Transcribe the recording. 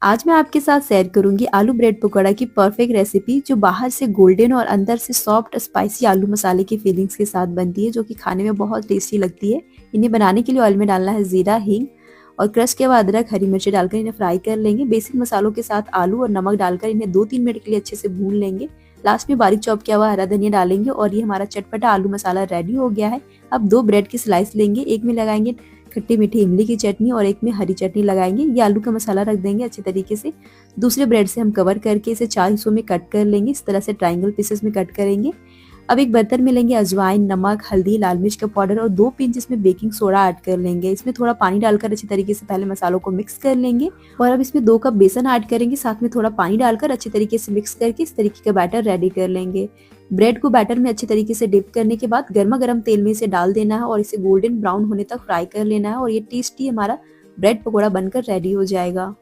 आज मैं आपके साथ शेयर करूंगी आलू ब्रेड पकौड़ा की परफेक्ट रेसिपी जो बाहर से गोल्डन और अंदर से सॉफ्ट स्पाइसी आलू मसाले की फीलिंग्स के साथ बनती है, जो कि खाने में बहुत टेस्टी लगती है। इन्हें बनाने के लिए ऑयल में डालना है जीरा, हींग और क्रश के बाद अदरक, हरी मिर्ची डालकर इन्हें फ्राई कर लेंगे। बेसिक मसालों के साथ आलू और नमक डालकर इन्हें 2-3 मिनट के लिए अच्छे से भून लेंगे। लास्ट में बारीक चॉप किया हुआ हरा धनिया डालेंगे और ये हमारा चटपटा आलू मसाला रेडी हो गया है। अब 2 ब्रेड की स्लाइस लेंगे, एक में लगाएंगे खट्टी मीठी इमली की चटनी और एक में हरी चटनी लगाएंगे। ये आलू का मसाला रख देंगे अच्छे तरीके से। दूसरे ब्रेड से हम कवर करके इसे 4 हिस्सों में कट कर लेंगे। इस तरह से ट्रायंगल पीसेस में कट करेंगे। अब एक बर्तन में लेंगे अजवाइन, नमक, हल्दी, लाल मिर्च का पाउडर और 2 पिंच इसमें बेकिंग सोडा ऐड कर लेंगे। इसमें थोड़ा पानी डालकर अच्छे तरीके से पहले मसालों को मिक्स कर लेंगे और अब इसमें 2 कप बेसन ऐड करेंगे, साथ में थोड़ा पानी डालकर अच्छे तरीके से मिक्स करके इस तरीके का बैटर रेडी कर लेंगे। ब्रेड को बैटर में अच्छे तरीके से डिप करने के बाद गर्मा गर्म तेल में इसे डाल देना है और इसे गोल्डन ब्राउन होने तक फ्राई कर लेना है और ये टेस्टी हमारा ब्रेड पकौड़ा बनकर रेडी हो जाएगा।